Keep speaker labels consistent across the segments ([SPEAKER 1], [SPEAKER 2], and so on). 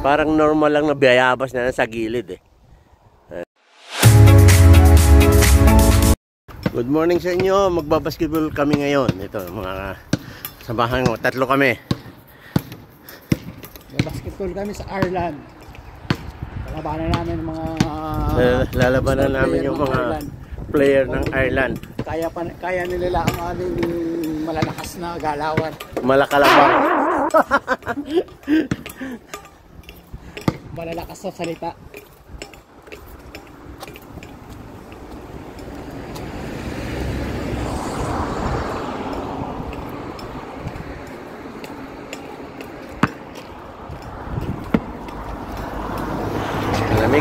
[SPEAKER 1] Parang normal lang na bayabas na sa gilid eh. Good morning sa inyo. Magbabasketball kami ngayon. Ito, mga samahan mo. 3 kami.
[SPEAKER 2] Basketball kami sa Ireland. Lalabanan namin mga
[SPEAKER 1] lalabanan namin yung mga player ng Ireland.
[SPEAKER 2] Kaya nila ang aming malalakas na galawan.
[SPEAKER 1] Malakalabang.
[SPEAKER 2] Malalakas sa salita.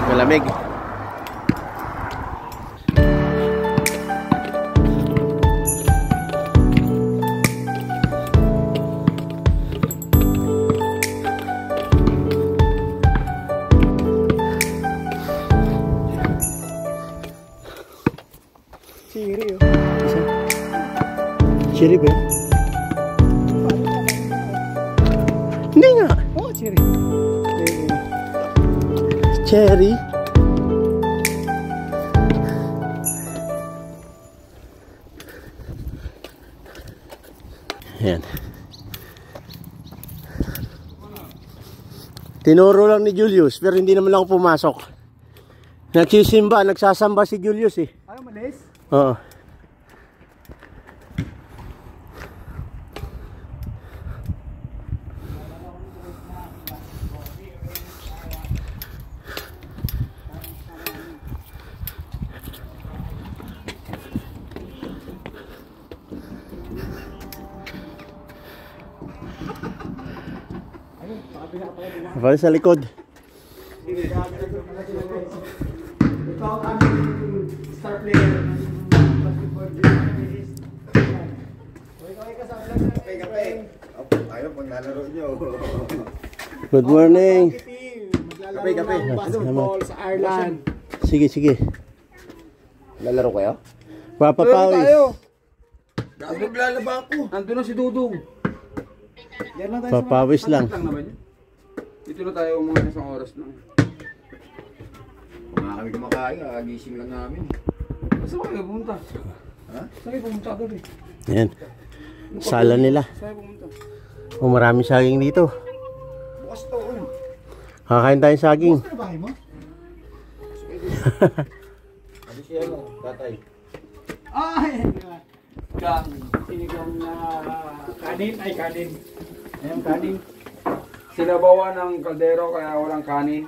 [SPEAKER 1] Malamig.
[SPEAKER 2] Chiri oh.
[SPEAKER 1] Chiri ba? Hindi nga.
[SPEAKER 2] Oh, chiri.
[SPEAKER 1] Cherry. Ayan. Tinuro lang ni Julius, pero hindi naman ako pumasok. Nagsasamba si Julius eh.
[SPEAKER 2] Ayaw malis?
[SPEAKER 1] Oo. Para sa likod.
[SPEAKER 2] Ito ang aming star player.
[SPEAKER 3] Ayaw pag nalaro nyo.
[SPEAKER 1] Good morning.
[SPEAKER 2] Kape. Basketball sa Ireland.
[SPEAKER 1] Sige.
[SPEAKER 3] Lalaro kayo?
[SPEAKER 1] Papapawis.
[SPEAKER 3] Maglalaba ako.
[SPEAKER 4] Nandun na si Dudong.
[SPEAKER 1] Papawis lang.
[SPEAKER 4] Dito na tayo mga isang oras lang.
[SPEAKER 3] Mga kami kumakain, kagising lang namin.
[SPEAKER 4] Saan kayo pumunta?
[SPEAKER 3] Ha?
[SPEAKER 4] Saan kayo pumunta doon eh?
[SPEAKER 1] Ayan. Sala nila.
[SPEAKER 4] Saan kayo pumunta?
[SPEAKER 1] Oh, marami saging dito.
[SPEAKER 3] Bukas to.
[SPEAKER 1] Kakain tayo saging.
[SPEAKER 2] Ano bahay mo?
[SPEAKER 3] Ano siya mo, tatay?
[SPEAKER 2] Ay! Sinigang na kanin. Ayun, kanin.
[SPEAKER 4] Sinabawan ng kaldero kaya walang kanin.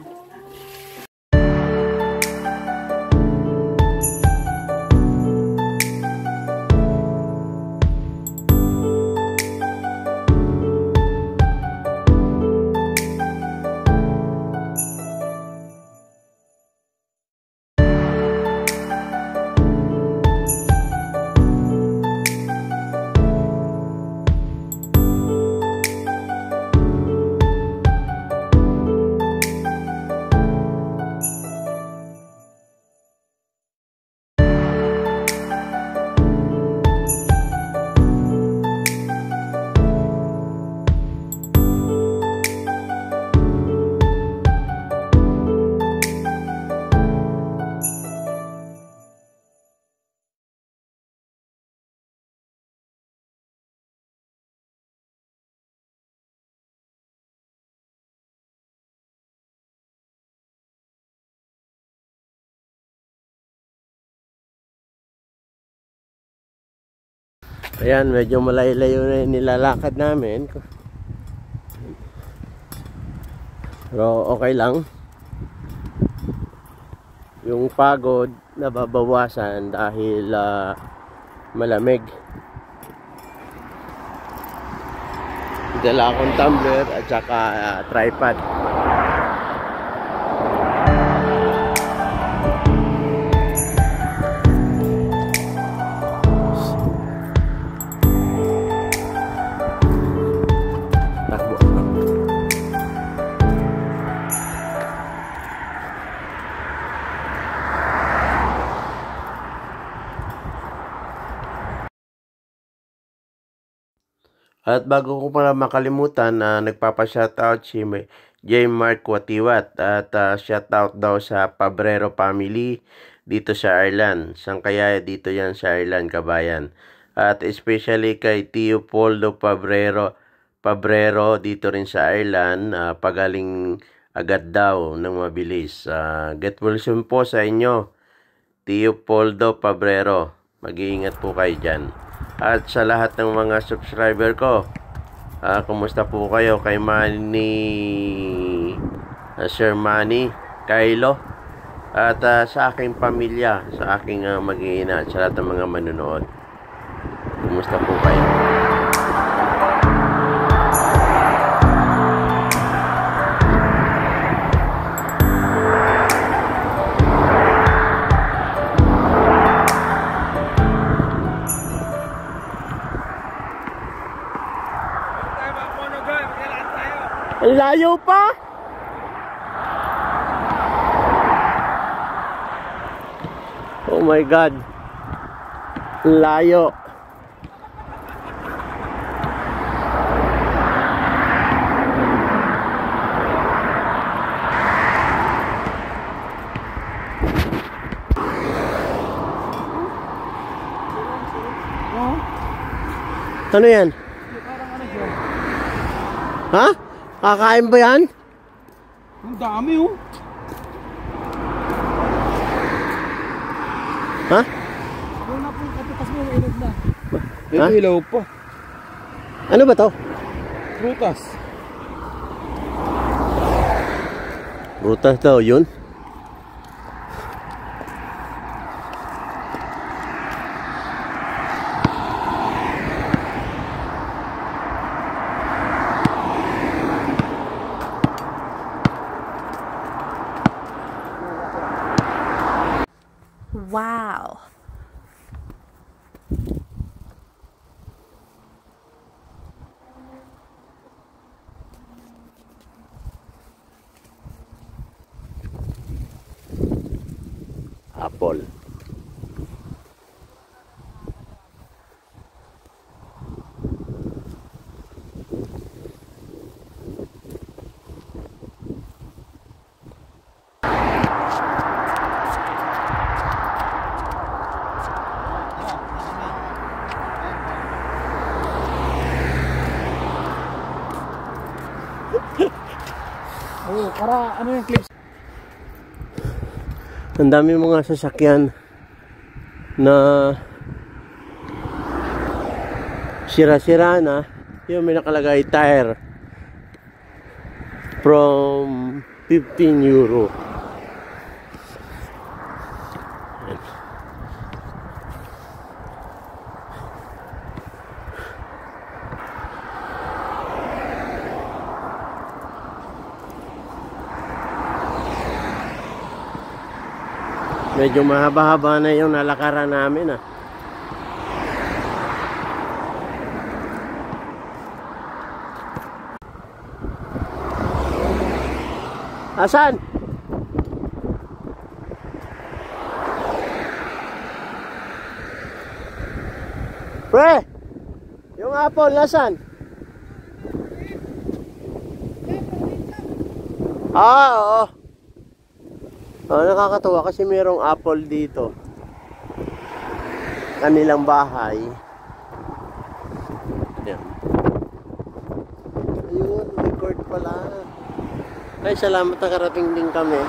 [SPEAKER 1] Ayan, medyo malayo-layo na yung nilalakad namin. Pero okay lang. Yung pagod nababawasan dahil malamig. Dala akong tumbler at saka tripod. At bago ko pala makalimutan na nagpapa-shoutout J. Mark Watiwat. At shoutout daw sa Pabrero family dito sa Ireland. Saan kaya dito yan sa Ireland, kabayan? At especially kay Tio Poldo Pabrero dito rin sa Ireland. Pagaling agad daw ng mabilis. Get well soon po sa inyo, Tio Poldo Pabrero. Mag-iingat po kayo dyan. At sa lahat ng mga subscriber ko, kumusta po kayo? Kay Manny, Sir Manny, Kylo, at sa aking pamilya, sa aking mag-iina, at sa lahat ng mga manunood. Kumusta po kayo? Ang layo pa! Oh my God! Ang layo! Ano yan? Ha? Kakain ba yan?
[SPEAKER 2] Ang dami oh.
[SPEAKER 1] Ha?
[SPEAKER 2] Doon na po yung kapitas mo, ilog na.
[SPEAKER 1] Ha?
[SPEAKER 2] Ilaw pa.
[SPEAKER 1] Ano ba to?
[SPEAKER 2] Prutas.
[SPEAKER 1] Rutas daw yun.
[SPEAKER 5] Wow.
[SPEAKER 1] Apple.
[SPEAKER 2] Oo, para ano yung clips?
[SPEAKER 1] Ang dami mga sasakyan na sira-sira na. Yung may nakalagay tire from 15 euro. Medyo mahaba-haba na yung nalakaran namin ah. Asan? Pre! Yung apple, nasan? Oo. Nakakatuwa kasi mayroong apple dito. Kanilang bahay. Yan. Ayun, may court pala. Ay, salamat, nakarating din kami.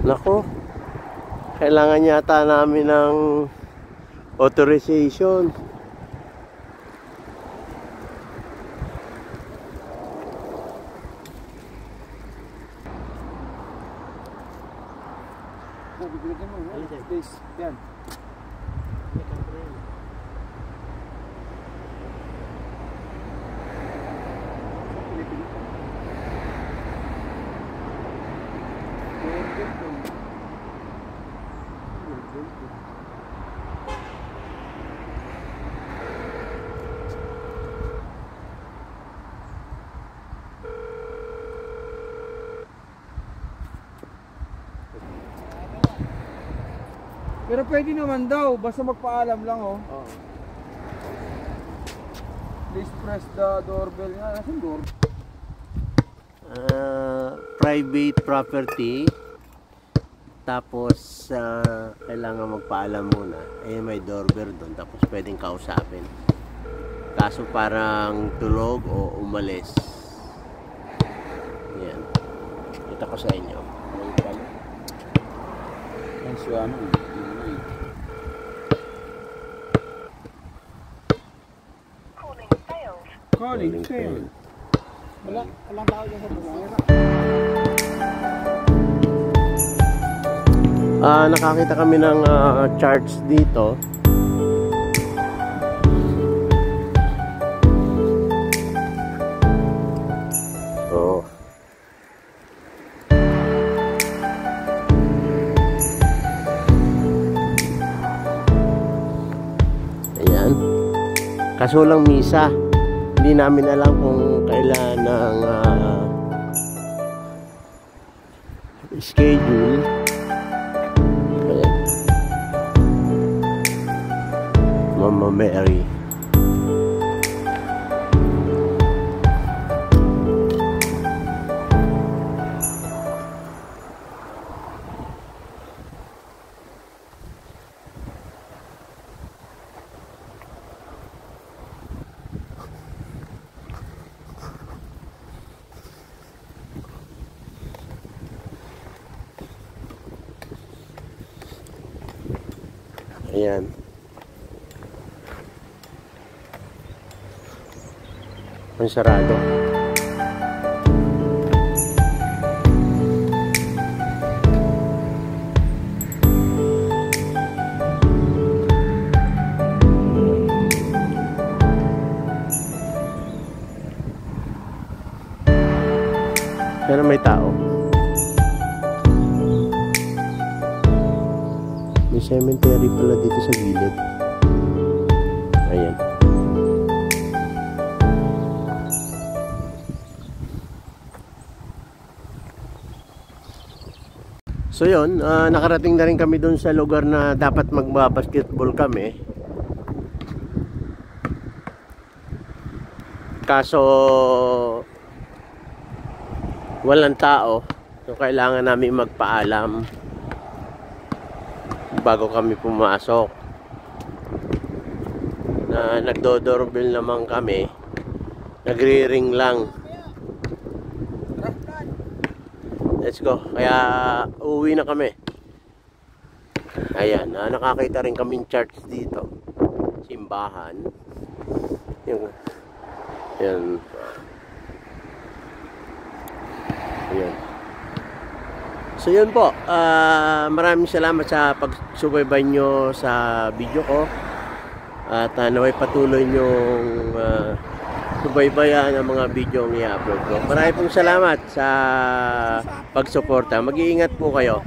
[SPEAKER 1] Nako. Kailangan yata namin ng authorization.
[SPEAKER 2] Bibigyan mo, please. Yan.
[SPEAKER 4] Pero pwede naman daw, basta magpaalam lang oh.
[SPEAKER 2] Oo.
[SPEAKER 4] Please press the doorbell nga. Nasaan doorbell?
[SPEAKER 1] Private property. Tapos kailangan magpaalam muna. May doorbell doon. Tapos pwedeng kausapin. Kaso parang tulog o umalis. Yan. Kita ko sa inyo.
[SPEAKER 3] Yan siya ano.
[SPEAKER 4] Calling failed.
[SPEAKER 2] Walang tao dyan sa buwan.
[SPEAKER 1] Nakakita kami ng charts dito. Oh. Ayan. Kaso lang misa. Hindi namin alam kung kailan ang schedule. Ayan. Mama Mary. Ayan. Ang sarado. Pero may tao. May cemetery pala dito sa gilid. Ayan. So yun, nakarating na rin kami doon sa lugar na dapat magbabasketball kami. Kaso walang tao. So kailangan namin magpaalam bago kami pumasok. Nagdo-doorbell naman kami. Nagri-ring lang. Let's go. Kaya uuwi na kami. Ayan, nakakita rin kaming church dito. Simbahan. Yung yan. Ayan. So yun po, maraming salamat sa pagsubaybay nyo sa video ko. At naway patuloy nyong subaybayan ang mga video ang i-upload ko. Maraming pong salamat sa pagsuporta. Mag-iingat po kayo.